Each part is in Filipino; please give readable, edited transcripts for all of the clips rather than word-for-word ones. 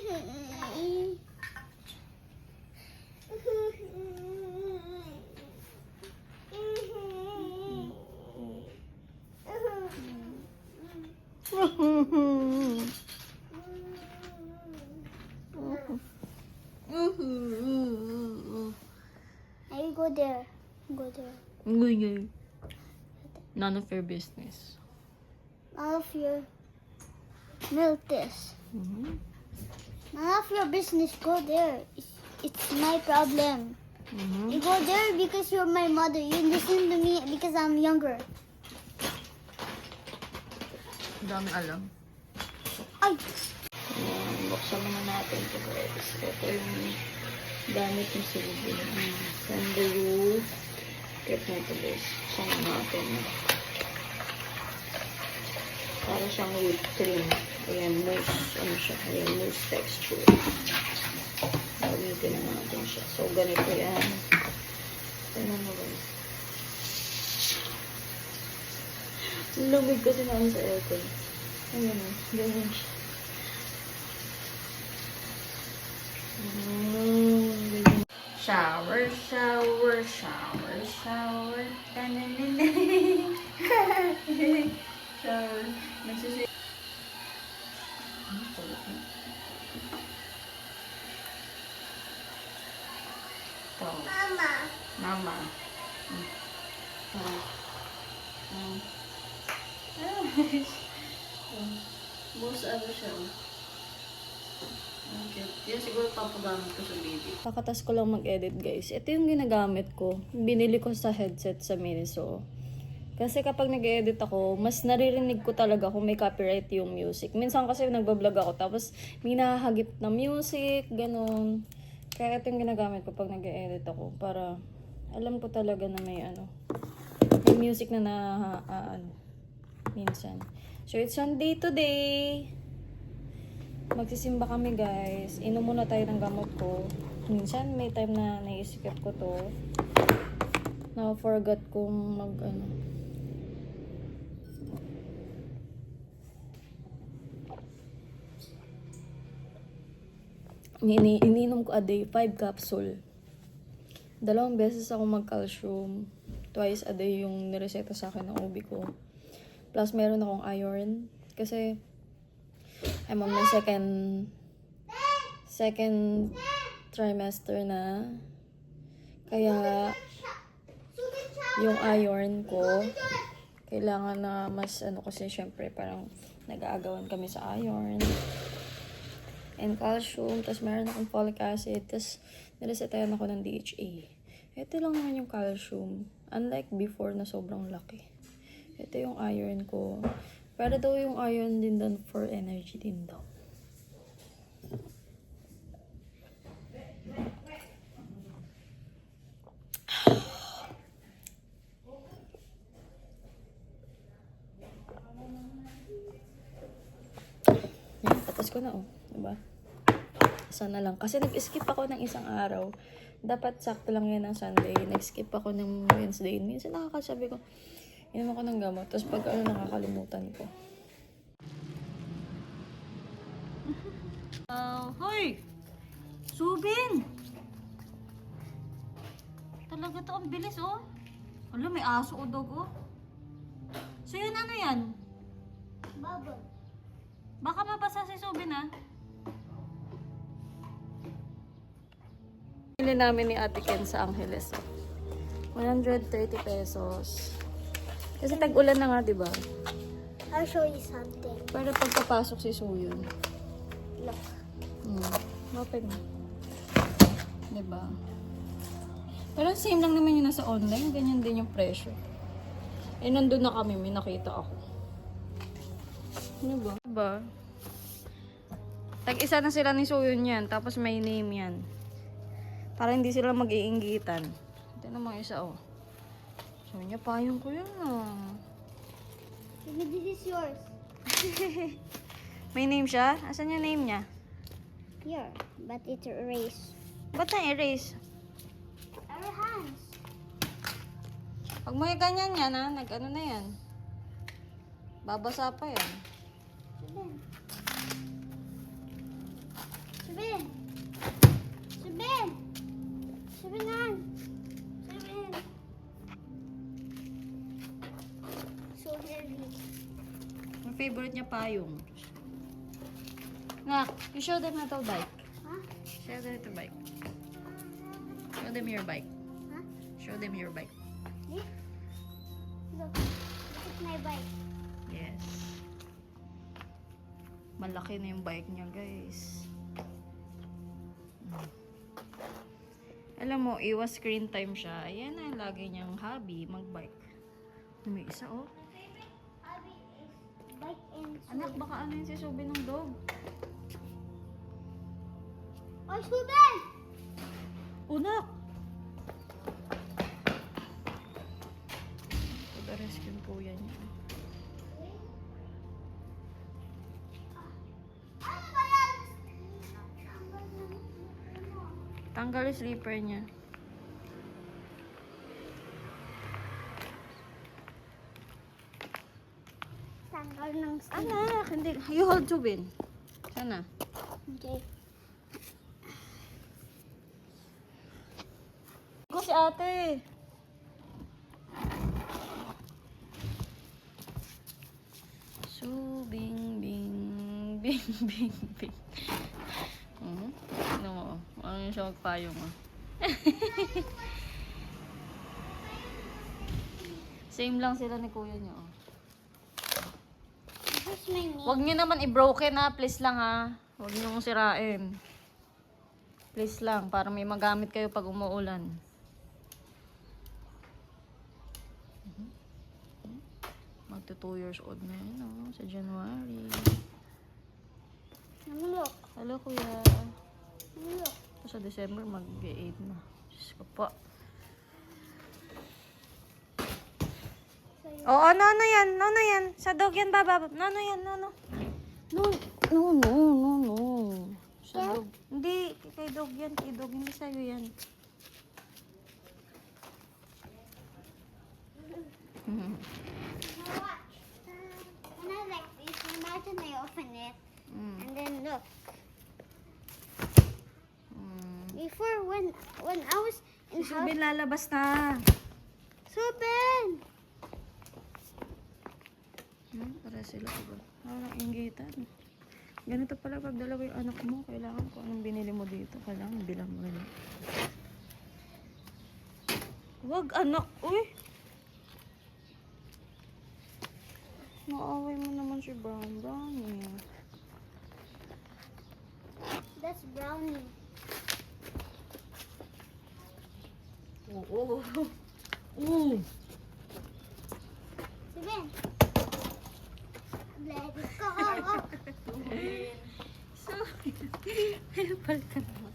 I go there. Go there. None of your business. None of your milk this. Mm-hmm. None of your business. Go there. It's my problem. Mm-hmm. You go there because you're my mother. You listen to me because I'm younger. Dami alam. Ay! Buksan muna natin ito guys. Ito yung gamit ng silbi. Kangaroo. Kaya na ito guys. Buksan natin. Para siyang whipped cream. Ayan, mousse. Ano siya? Ayan, mousse texture. Gamitin na natin siya. So, ganito yan. Tignan mo guys. Lamig kasi namin sa aircon. Ayan o. Ganyan siya. Shower, shower, shower, shower. Tanananan. Shower. Nagsusuyo. Ito. Mama. Mama. Most ano siya. Okay. Yan siguro papagamit ko sa baby. Kakatas ko lang mag-edit guys. Ito yung ginagamit ko. Binili ko sa headset sa Miniso. Kasi kapag nag-edit ako, mas naririnig ko talaga kung may copyright yung music. Minsan kasi nagbablog ako tapos may nahagip na music, ganun. Kaya ito yung ginagamit ko pag nag-edit ako para alam ko talaga na may ano. May music na minsan. So it's Sunday today. Magsisimba kami guys. Inom muna tayo ng gamot ko. Minsan may time na naiisip ko to. Na-forgot kong mag ano. Ininom ko a day 5 capsule. 2 beses ako mag-calcium. Twice a day yung nireseta sa akin ng OB ko. Plus meron akong iron. Kasi I'm on my second trimester na. Kaya yung iron ko kailangan na mas ano kasi syempre parang nag-aagawan kami sa iron and calcium. Tapos meron akong folic acid. Tapos niresetayan ako ng DHA. Ito lang naman yung calcium. Unlike before na sobrang laki. Ito yung iron ko. Para daw yung iron din doon for energy din daw. Yan, tapos ko na oh. Diba? Sana lang. Kasi nag-skip ako ng isang araw. Dapat sakto lang yan ng Sunday. Nag-skip ako ng Wednesday. Minsan nakakasabi ko, inom ako ng gamot. Tapos pag ano, nakakalimutan ko. Hoy! Subin! Talaga to, ang bilis oh. Wala, may aso o dog oh. So yun, ano yan? Bubble. Baka mabasa si Subin ah. Bili namin ni Ate Ken sa Angeles. 130 pesos. Kasi tag-ulan na nga, diba? I'll show you something. Para pagpapasok si Suyun. Look. Open mo. Diba? Pero same lang naman yung nasa online. Ganyan din yung presyo. Eh, nandun na kami. May nakita ako. Diba? Diba? Tag-isa na sila ni Suyun yan. Tapos may name yan. Para hindi sila mag-iinggitan. Ito naman isa, oh. So, niya, payong ko yan, ah. Maybe this is yours. May name siya? Asan yung name niya? Here, but it's erased. Ba't na-erase? Our hands. Pag mo yung ganyan yan, ha? Nag-ano na yan. Babasa pa yan. Then, Subin! Subin! Subinan! Subin! So heavy. Ang favorite niya payong. Nak, you show them how to bike. Huh? Show them how to bike. Show them your bike. Huh? Show them your bike. Yeah? Look. Look at my bike. Yes. Malaki na yung bike niya, guys. Alam mo, iwas screen time siya. Ayan na, lagi niyang hobby, mag-bike. May isa, oh. Hobby is bike and Anak, baka ano yun si Subin ng dog? Oh, Subin! Unak! Pag-rescue yung kuya niya. Ano ba yan? Tanggal yung slipper niya. Tanggal ng stick. Anak, hindi. You hold Subin. Sana. Okay. Ako si ate. Subing, bing, bing, bing, bing. Ano mo? Ano yung siya magpayong mo? Same lang sila ni kuya niyo. Oh. This is my name. Huwag niyo naman i-broken ha. Please lang ha. Huwag niyo sirain. Please lang. Para may magamit kayo pag umuulan. Magto 2 years old na yun, oh, sa January. Namulok. Hello, kuya. Namulok. Sa December, mag-8 na. Diyos ko po. Oo, no yan. No yan. Sa dog yan, baba. No yan, no. No. Sa Yeah? dog. Hindi, kay dog yan. Kay dog, hindi sa'yo yan. Now watch. When I like this, imagine I open it and then look. Before when I was in Si Subin lalabas na. Subin! Para sila diba? Parang inggitan. Ganito pala pag dalawa yung anak mo. Kailangan kung anong binili mo dito. Kailangan bilang mo rin. Wag anak. Uy! Maaway mo naman si Brownie. That's brownie. Oo. Subin! Let it go! So, ayaw pala ka naman.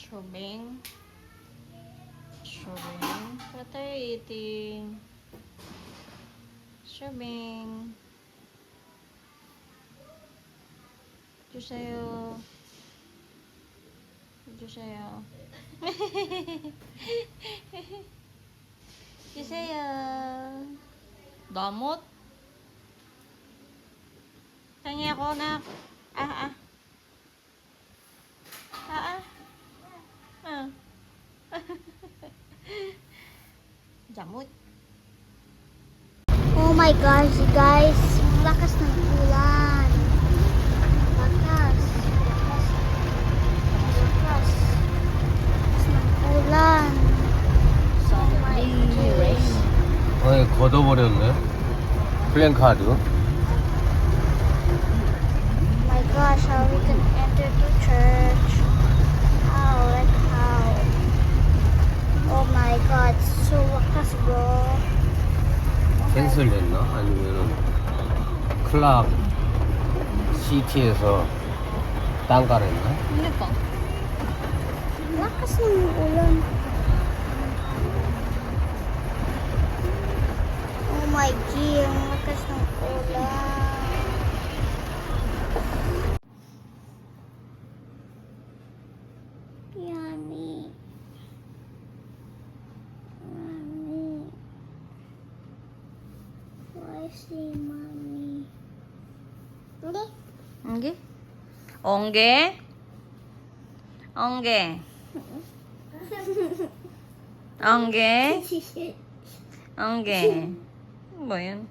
Chubing. What are you eating? Chubing. Jusayo. Jusayo. Damot. Tangi ako na. Jamut. Oh my gosh, you guys. Lakas ng ulan. Lakas ng ulan. So my goodness. 아니 걷어버렸네 플랜카드 Oh my gosh, how we can enter the church? How? Like how? Oh my god, so wakas bro. 캔슬됐나? 아니면은 클럽 시티에서 땅가랬나? Hindi pa. Lakas ng ulan. Oh my god, ang lakas ng ulan. Yummy. Mommy. Why say mommy? Hindi. Ongge? Ongge? Ongge? Ongge? Ongge? Ano ba yan?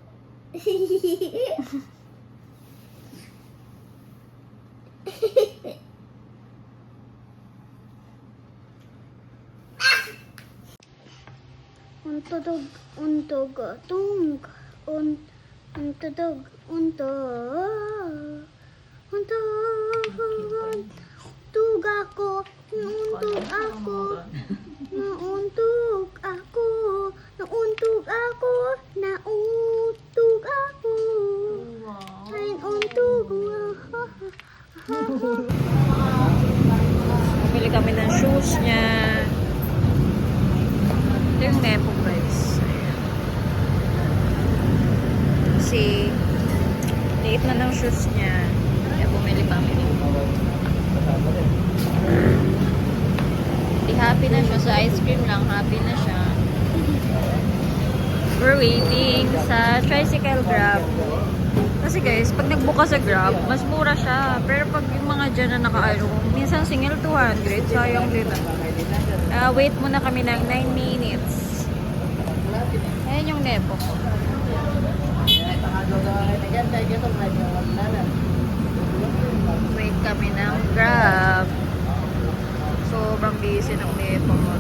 Untog, untog, tung, untog, untog, untog ako, nauntog ako, nauntog ako, nauntog ako, nauntog ako, ay untog ako. Bumili kami ng shoes niya. Ito yung Nepo guys. Ayan. Kasi, liit na ng shoes niya. Kaya bumili kami. Di happy na siya. Sa ice cream lang, happy na siya. We're waiting sa tricycle Grab. Kasi guys, pag nagbuka sa Grab, mas mura siya. Pero pag yung mga dyan na naka-ano, minsan singil 200, sayang din. Wait muna kami ng 9 minutes. Ayan yung Nepo ko. Wait kami ng Grab. Sobrang busy ng Nepo ko.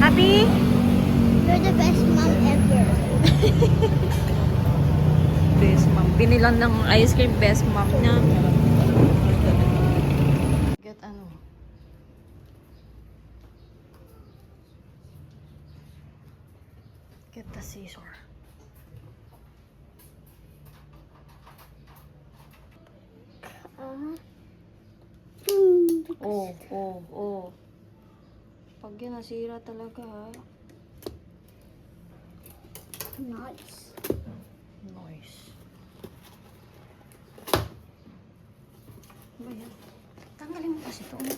Happy? You're the best mom ever. Best mom. Binilan ng ice cream, best mom niya. Get ano? Get the scissor. Oh. Pag yan nasira talaga ha. Nice. Noise. Ano ba yan? Tanggalin mo kasi ito. Is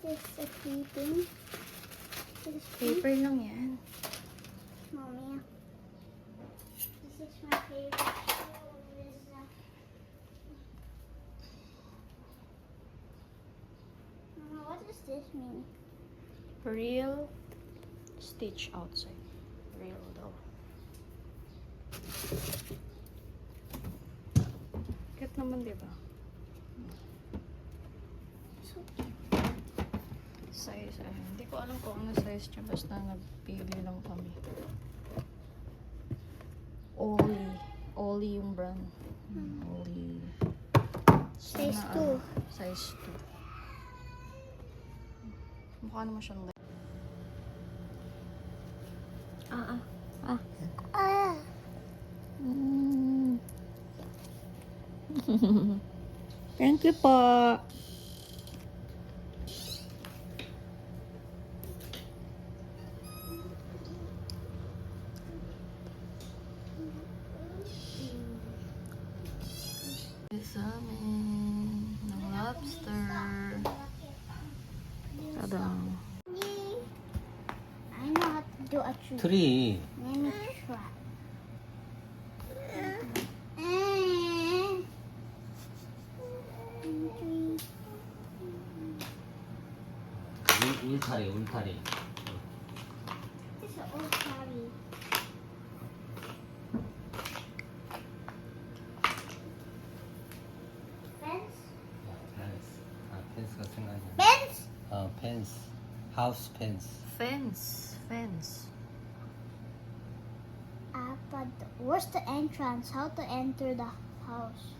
this a keeping? Paper lang yan. Mommy. This is my favorite. Mama, what does this mean? Real stitch outside. Real daw. Cute naman, di ba? So Size, hindi ko alam kung ano size niya. Basta nagpili lang kami. Oli yung brand. Oli. Size Sana, 2. Size 2. Mukha naman siyang Ah. Thank you po. Sa amin ng lobster. Tadang. I know how to do a tree. 트리. Let me try. 울타리. This is an old party. Fence? 펜스가 생각나. Fence? 펜스. 하우스 펜스. Fence. But where's the entrance? How to enter the house?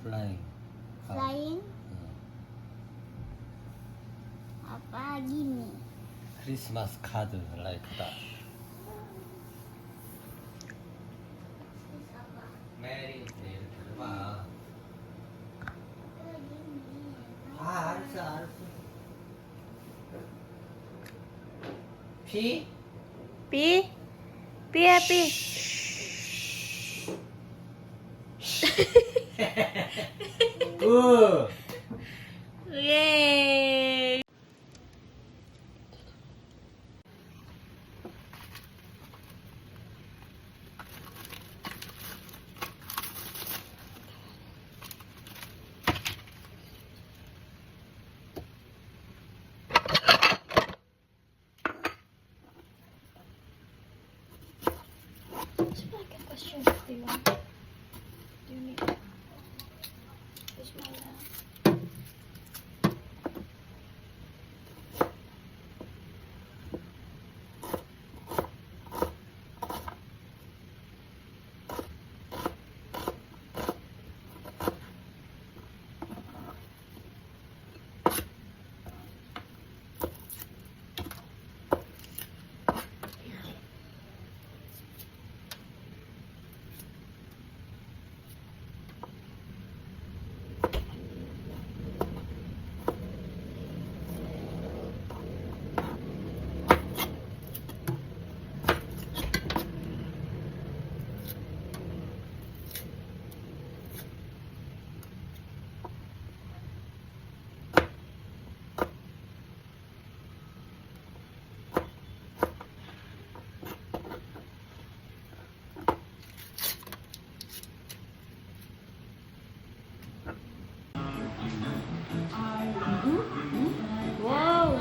플라잉. Flying? 응. Papa, give me. 크리스마스 카드 like that. 메리 이렇게 해봐. 알았어. 피? P? P happy. 으! Yay! It's like a question do you want? Do you need? Is my Wow!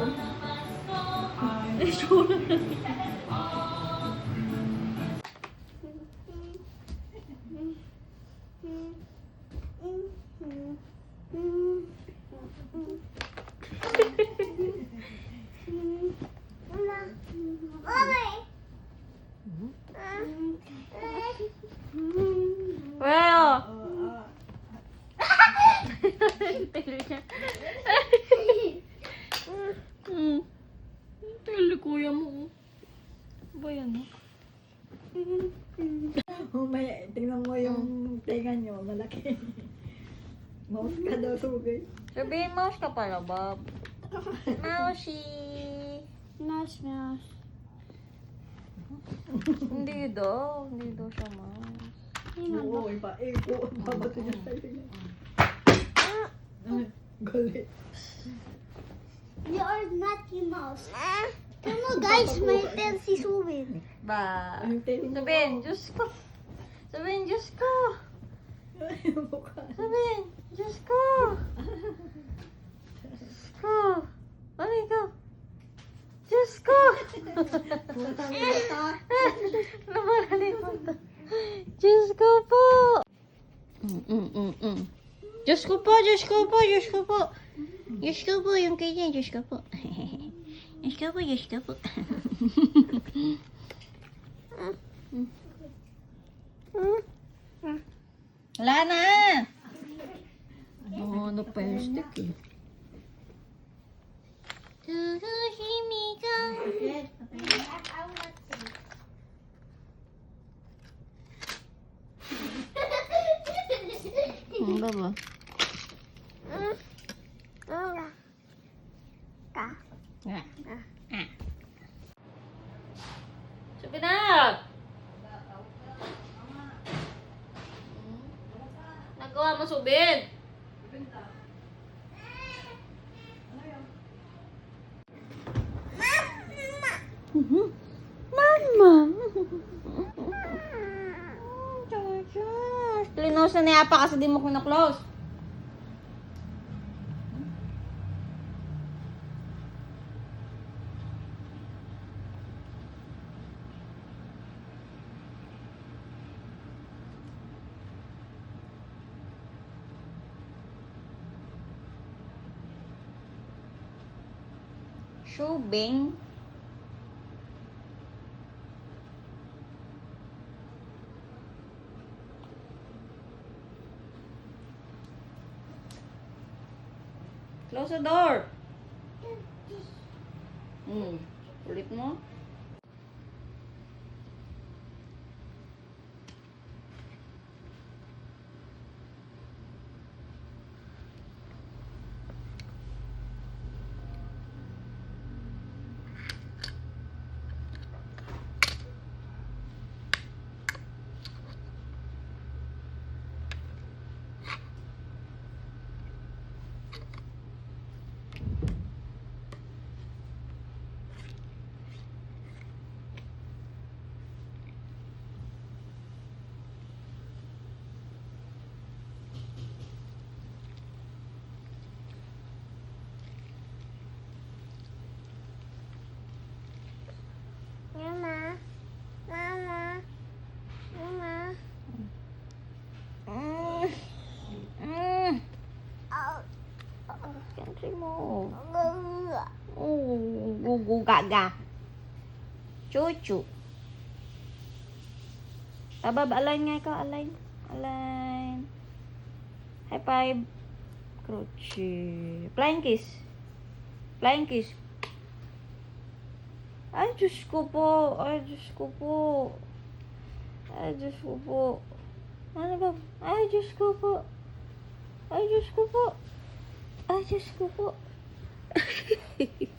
Well! Pili kuya mo. Ba yan? May, tingnan mo yung tenga nyo, malaki. Mouse ka daw, sugay. Sabihin, mouse ka pala, Bob. Mousey! Mouse, mouse. Hindi daw. Hindi daw siya mouse. Oo, ipabato niya sa'yo niya. Galit. You are not the mouse. Come on, guys, my pencil is moving. Ba? Ang tenga mo. Sabihin, Diyos ko. Sabihin, Diyos ko. Yung mukha. Sabihin, Diyos ko. Diyos ko. Ano ka? Diyos ko. Namalalimutan. Diyos ko po. Diyos ko po, Diyos ko po, Diyos ko po. Diyos ko po, yung kanya, Diyos ko po. Diyos ko po, Diyos ko po. Wala na! Oo, ano pa yung stick eh. Tsurushimi ka. Ang baba. Subinat! Nagawa mo subin! Mama! Close na niya pa kasi di mo kina-close. Shubing. Close the door. Ulit mo. Mama. Mama. Mama. Oh. Country mo. Oh. Gugu gaga. Chuchu. Tabab, align nga ikaw. Align. Align. High five. Crouchy. Flying kiss. Flying kiss. Ay, Diyos ko po. Ay, Diyos ko po. Ay, Diyos ko po. Ano ba? Ay, Diyos ko po. Ay, Diyos ko po. Ay, Diyos ko po. Okay.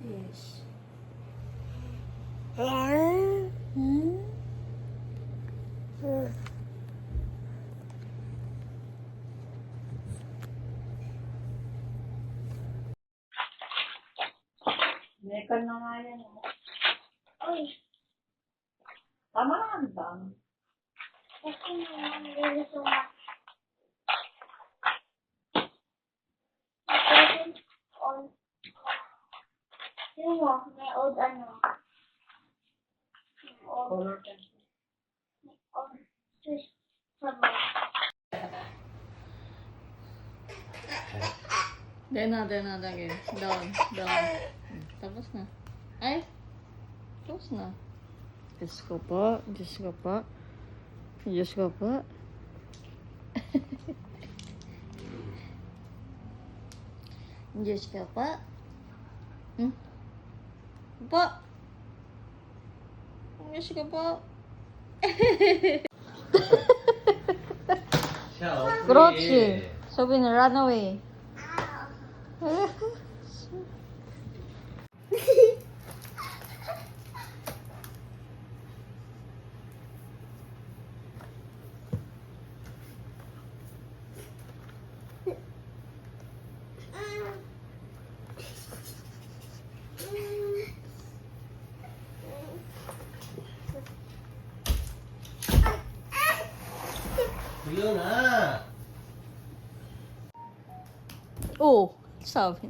Yes. Mekan na nga yan. Uy, Tama na ba? kasi naman really so much. On. Yun mo, may old ano. Old. Color pencil. Old. Twist. Sabay. Dena, again. Down. Tapos na. Ay! Tapos na. Diyos ko po. Diyos ko po. Diyos ko po. Diyos ko po. Po! Diyos ko po. Kruchy. Sabi na, run away. Fiona! Oh, sabi.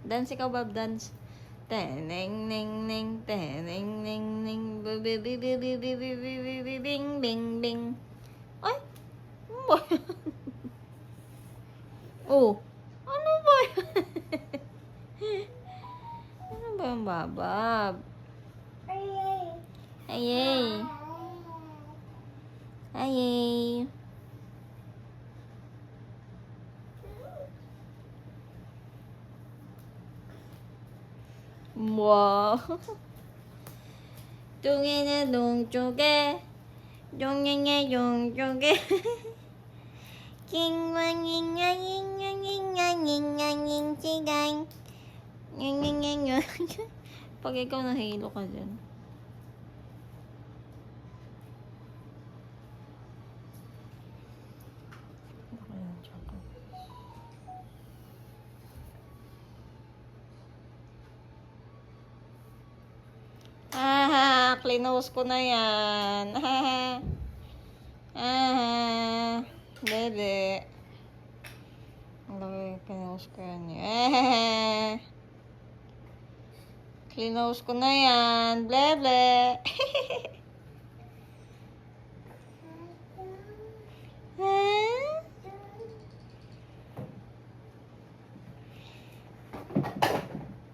Dance ikaw, Bob, dance. Teneng neng neng teneng neng neng bi bi bi bi bi bi bi bi bi bing bing bing. Ay, ano ba yan? Oh, ano ba yan? Ano ba yung babab? Ayay. Ayay. Wow. 뚱이는 동쪽에 용냥에 용쪽에 킹왕잉냥잉냥잉냥잉냥잉 시간 냥냥냥냥. Pag ikaw nahilo ka dyan. Cleanose ko na yan. Bebe. Cleanose ko yan. Clinose ko na yan. Ble, ble. Huh?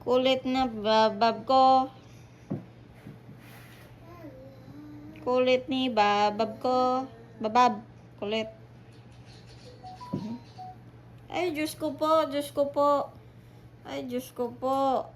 Kulit na, babab ko. Kulit ni babab ko. Babab. Kulit. Ay, Diyos ko po. Diyos ko po. Ay, Diyos ko po.